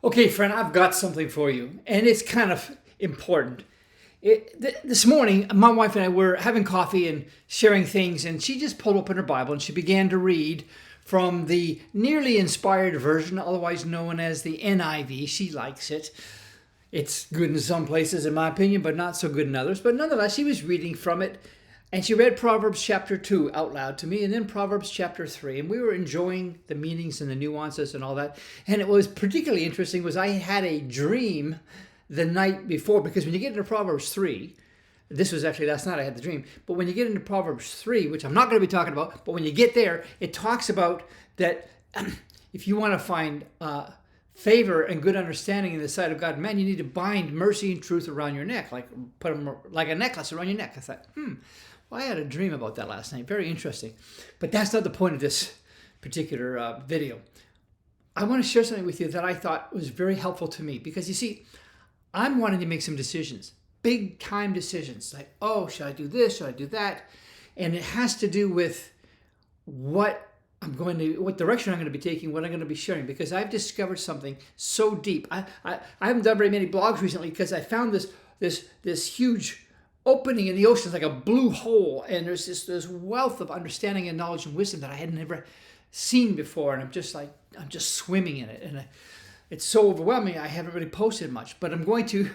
Okay, friend, I've got something for you, and it's kind of important. This morning, my wife and I were having coffee and sharing things, and she just pulled open her Bible and she began to read from the nearly inspired version, otherwise known as the NIV. She likes it. It's good in some places, in my opinion, but not so good in others. But nonetheless, she was reading from it, and she read Proverbs chapter 2 out loud to me, and then Proverbs chapter 3. And we were enjoying the meanings and the nuances and all that. And it was particularly interesting was I had a dream the night before, because when you get into Proverbs 3, this was actually last night I had the dream, but when you get into Proverbs 3, which I'm not going to be talking about, but when you get there, it talks about that if you want to find favor and good understanding in the sight of God and man, you need to bind mercy and truth around your neck, like put them like a necklace around your neck. I thought, well, I had a dream about that last night. Very interesting. But that's not the point of this particular video. I want to share something with you that I thought was very helpful to me, because you see, I'm wanting to make some decisions, big time decisions, like, oh, should I do this? Should I do that? And it has to do with what direction I'm going to be taking, what I'm going to be sharing, because I've discovered something so deep. I haven't done very many blogs recently because I found this huge opening in the ocean. It's like a blue hole, and there's this wealth of understanding and knowledge and wisdom that I had never seen before, and I'm just swimming in it, and it's so overwhelming. I haven't really posted much, but I'm going to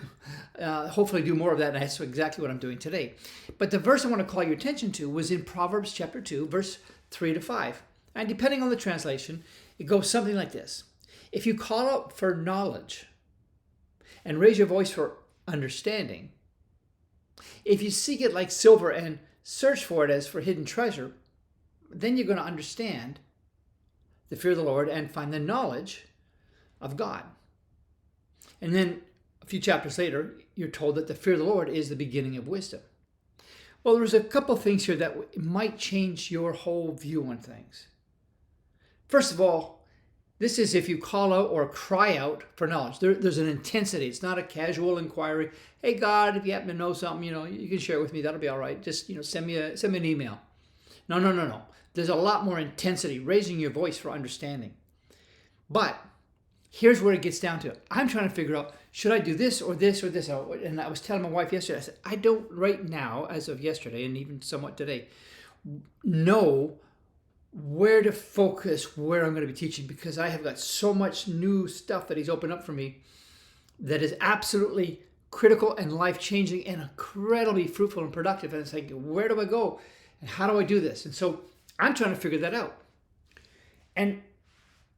hopefully do more of that, and that's exactly what I'm doing today. But the verse I want to call your attention to was in Proverbs chapter 2, verse 3 to 5. And depending on the translation, it goes something like this. If you call out for knowledge and raise your voice for understanding, if you seek it like silver and search for it as for hidden treasure, then you're going to understand the fear of the Lord and find the knowledge of God. And then a few chapters later, you're told that the fear of the Lord is the beginning of wisdom. Well, there's a couple things here that might change your whole view on things. First of all, this is if you call out or cry out for knowledge. There's an intensity. It's not a casual inquiry. Hey, God, if you happen to know something, you can share it with me. That'll be all right. Just, send me an email. No. There's a lot more intensity, raising your voice for understanding. But here's where it gets down to. I'm trying to figure out, should I do this or this or this? And I was telling my wife yesterday, I said, I don't right now, as of yesterday and even somewhat today, know where to focus, where I'm going to be teaching, because I have got so much new stuff that he's opened up for me that is absolutely critical and life-changing and incredibly fruitful and productive. And it's like, where do I go? And how do I do this? And so I'm trying to figure that out. And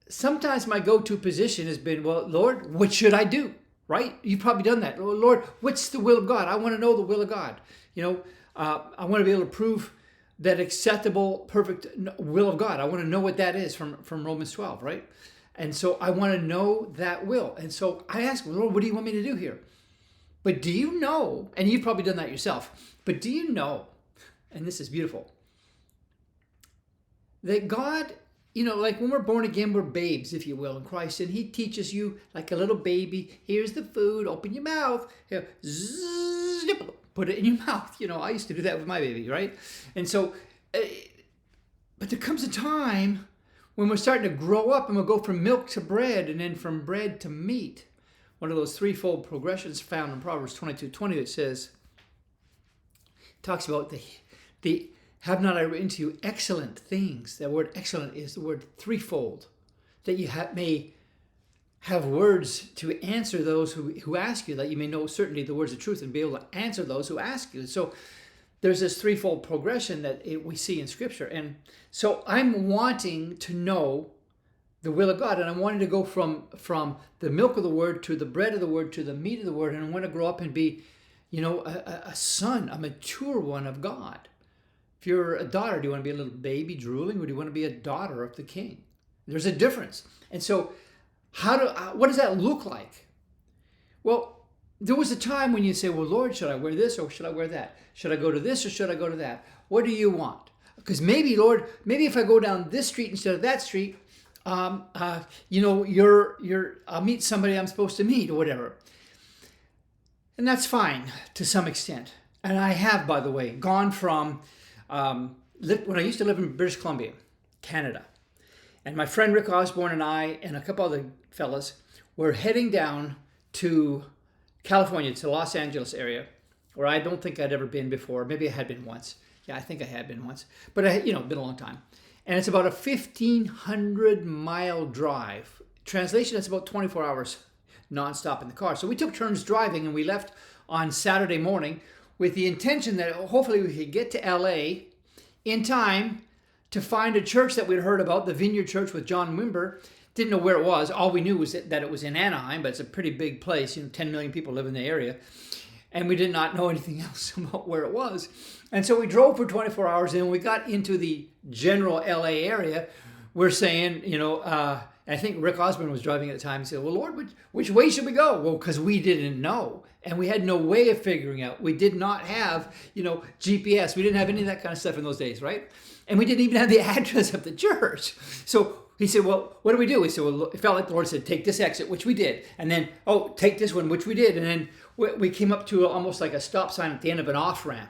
sometimes my go-to position has been, well, Lord, what should I do? Right? You've probably done that. Well, Lord, what's the will of God? I want to know the will of God. I want to be able to prove that acceptable, perfect will of God. I want to know what that is from Romans 12, right? And so I want to know that will. And so I ask, Lord, what do you want me to do here? But do you know, and you've probably done that yourself, but do you know, and this is beautiful, that God, like when we're born again, we're babes, if you will, in Christ. And he teaches you like a little baby. Here's the food. Open your mouth. Here, zip, put it in your mouth. I used to do that with my baby, right? And so, but there comes a time when we're starting to grow up and we'll go from milk to bread and then from bread to meat. One of those threefold progressions found in Proverbs 22:20 that says, talks about the have not I written to you excellent things? That word excellent is the word threefold. That you may have words to answer those who ask you, that you may know certainly the words of truth and be able to answer those who ask you. So there's this threefold progression that we see in Scripture. And so I'm wanting to know the will of God. And I'm wanting to go from the milk of the Word to the bread of the Word to the meat of the Word. And I want to grow up and be, a son, a mature one of God. If you're a daughter, do you want to be a little baby drooling, or do you want to be a daughter of the King? There's a difference. And so what does that look like? Well, there was a time when you say, well, Lord, should I wear this or should I wear that? Should I go to this or should I go to that? What do you want? Because maybe, Lord, if I go down this street instead of that street, I'll meet somebody I'm supposed to meet or whatever. And that's fine to some extent. And I have, by the way, gone from when I used to live in British Columbia, Canada, and my friend Rick Osborne and I and a couple other fellas we're heading down to California, to Los Angeles area, where I don't think I'd ever been before. Maybe I had been once. Yeah, I think I had been once. But, been a long time. And it's about a 1,500-mile drive. Translation, that's about 24 hours nonstop in the car. So we took turns driving, and we left on Saturday morning with the intention that hopefully we could get to LA in time to find a church that we'd heard about, the Vineyard Church with John Wimber. Didn't know where it was. All we knew was that it was in Anaheim, but it's a pretty big place. 10 million people live in the area. And we did not know anything else about where it was. And so we drove for 24 hours, and when we got into the general LA area, we're saying, I think Rick Osborne was driving at the time. He said, well, Lord, which way should we go? Well, because we didn't know. And we had no way of figuring out. We did not have, GPS. We didn't have any of that kind of stuff in those days, right? And we didn't even have the address of the church. So he said, well, what do we do? We said, well, it felt like the Lord said, take this exit, which we did. And then, take this one, which we did. And then we came up to almost like a stop sign at the end of an off-ramp.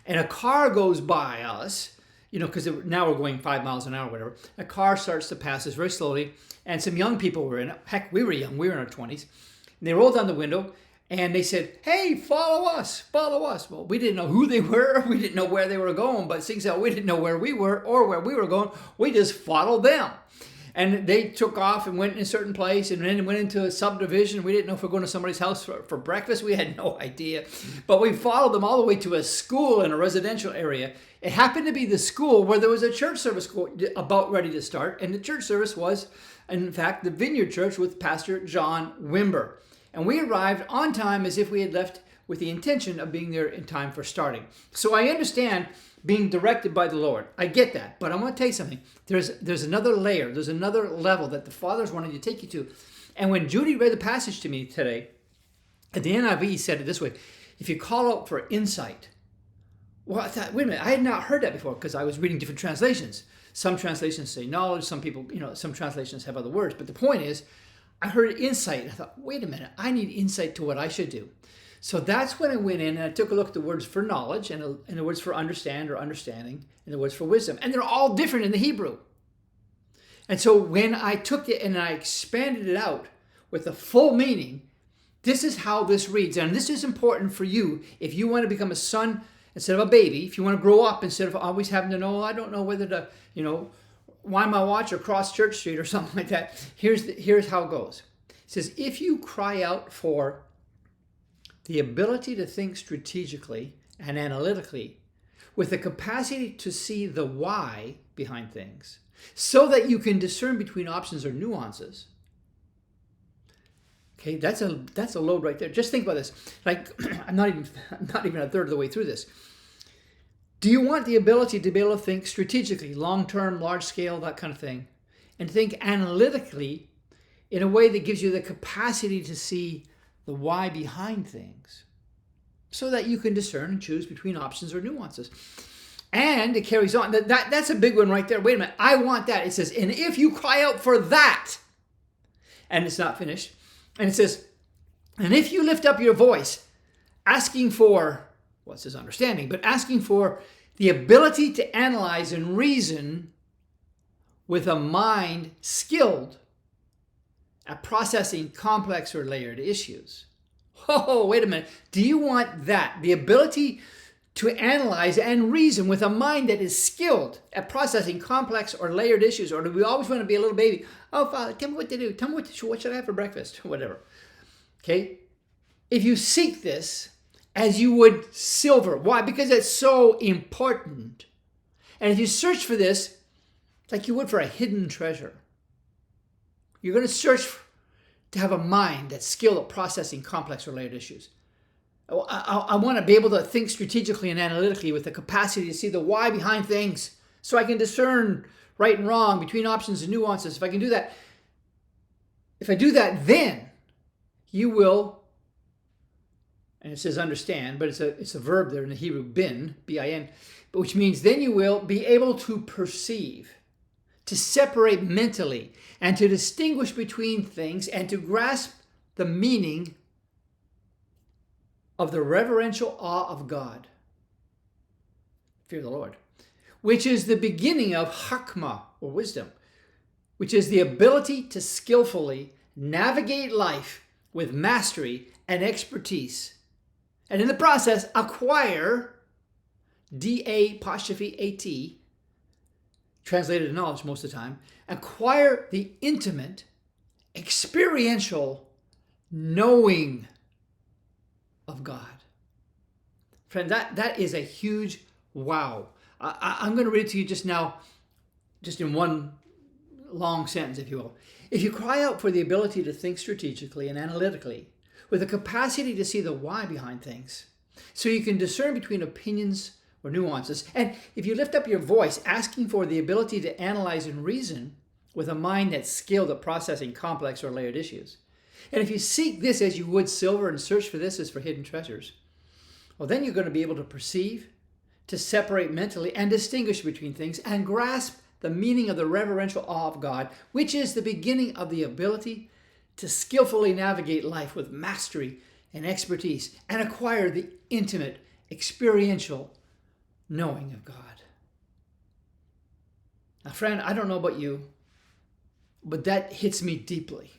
And a car goes by us, because now we're going 5 miles an hour or whatever. A car starts to pass us very slowly. And some young people were in it. Heck, we were young. We were in our 20s. And they rolled down the window. And they said, hey, follow us, follow us. Well, we didn't know who they were. We didn't know where they were going. But things out, we didn't know where we were or where we were going. We just followed them. And they took off and went in a certain place and then went into a subdivision. We didn't know if we were going to somebody's house for breakfast. We had no idea. But we followed them all the way to a school in a residential area. It happened to be the school where there was a church service about ready to start. And the church service was, in fact, the Vineyard Church with Pastor John Wimber. And we arrived on time as if we had left with the intention of being there in time for starting. So I understand being directed by the Lord. I get that. But I want to tell you something. There's another layer. There's another level that the Father's wanting to take you to. And when Judy read the passage to me today, at the NIV he said it this way. If you call out for insight. Well, I thought, wait a minute. I had not heard that before because I was reading different translations. Some translations say knowledge. Some people, some translations have other words. But the point is, I heard insight. And I thought, wait a minute. I need insight to what I should do. So that's when I went in and I took a look at the words for knowledge and the words for understand or understanding and the words for wisdom. And they're all different in the Hebrew. And so when I took it and I expanded it out with the full meaning, this is how this reads. And this is important for you if you want to become a son instead of a baby, if you want to grow up instead of always having to know, I don't know whether to, wind my watch or cross Church Street or something like that. Here's how it goes. It says, if you cry out for the ability to think strategically and analytically with the capacity to see the why behind things so that you can discern between options or nuances. Okay, that's a load right there. Just think about this. Like, I'm not even a third of the way through this. Do you want the ability to be able to think strategically, long-term, large-scale, that kind of thing, and think analytically in a way that gives you the capacity to see the why behind things so that you can discern and choose between options or nuances? And it carries on. That's a big one right there. Wait a minute. I want that. It says, and if you cry out for that, and it's not finished, and it says, and if you lift up your voice asking for, well, it says understanding, but asking for the ability to analyze and reason with a mind skilled at processing complex or layered issues. Oh, wait a minute. Do you want that? The ability to analyze and reason with a mind that is skilled at processing complex or layered issues? Or do we always want to be a little baby? Oh, Father, tell me what to do. Tell me what should I have for breakfast? Whatever. Okay? If you seek this as you would silver. Why? Because it's so important. And if you search for this, it's like you would for a hidden treasure. You're going to search to have a mind that's skilled at processing complex or layered issues. I want to be able to think strategically and analytically with the capacity to see the why behind things so I can discern right and wrong between options and nuances. If I do that, then you will, and it says understand, but it's a verb there in the Hebrew, bin, B-I-N, which means then you will be able to perceive, to separate mentally, and to distinguish between things, and to grasp the meaning of the reverential awe of God. Fear the Lord. Which is the beginning of chakmah, or wisdom, which is the ability to skillfully navigate life with mastery and expertise. And in the process, acquire, D-A'-A-T, translated to knowledge most of the time, acquire the intimate, experiential knowing of God. Friend, that is a huge wow. I'm going to read it to you just now, just in one long sentence, if you will. If you cry out for the ability to think strategically and analytically, with the capacity to see the why behind things, so you can discern between opinions or nuances, and if you lift up your voice asking for the ability to analyze and reason with a mind that's skilled at processing complex or layered issues, and if you seek this as you would silver and search for this as for hidden treasures, well, then you're going to be able to perceive, to separate mentally and distinguish between things and grasp the meaning of the reverential awe of God, which is the beginning of the ability to skillfully navigate life with mastery and expertise and acquire the intimate, experiential knowing of God. Now, friend, I don't know about you, but that hits me deeply.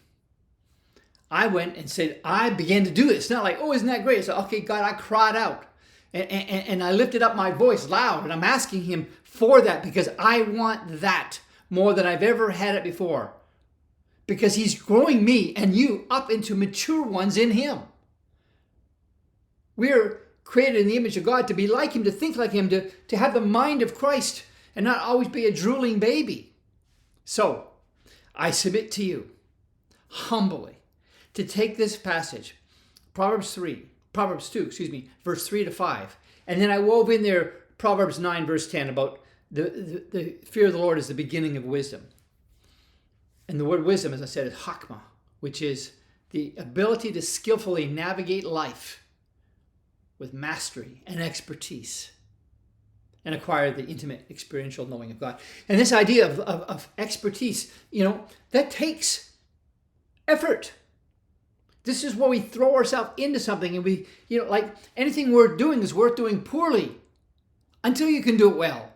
I went and said, I began to do this. It's not like, oh, isn't that great? I said, okay, God, I cried out. And I lifted up my voice loud, and I'm asking him for that because I want that more than I've ever had it before. Because he's growing me and you up into mature ones in him. We're created in the image of God to be like him, to think like him, to have the mind of Christ and not always be a drooling baby. So, I submit to you, humbly, to take this passage, Proverbs 2, verse 3 to 5. And then I wove in there Proverbs 9, verse 10 about the fear of the Lord is the beginning of wisdom. And the word wisdom, as I said, is chakmah, which is the ability to skillfully navigate life with mastery and expertise and acquire the intimate experiential knowing of God. And this idea of expertise, that takes effort. This is where we throw ourselves into something and we, like anything we're doing is worth doing poorly until you can do it well.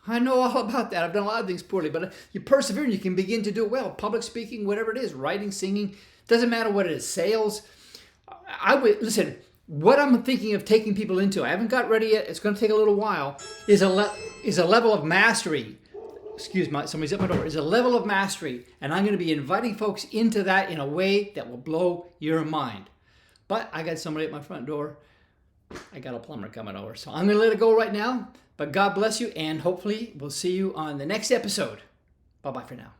I know all about that. I've done a lot of things poorly, but you persevere and you can begin to do it well. Public speaking, whatever it is, writing, singing, doesn't matter what it is, sales. Listen, what I'm thinking of taking people into, I haven't got ready yet, it's going to take a little while, is a level of mastery. Excuse me, somebody's at my door. Is a level of mastery, and I'm going to be inviting folks into that in a way that will blow your mind. But I got somebody at my front door. I got a plumber coming over, so I'm going to let it go right now. But God bless you, and hopefully we'll see you on the next episode. Bye-bye for now.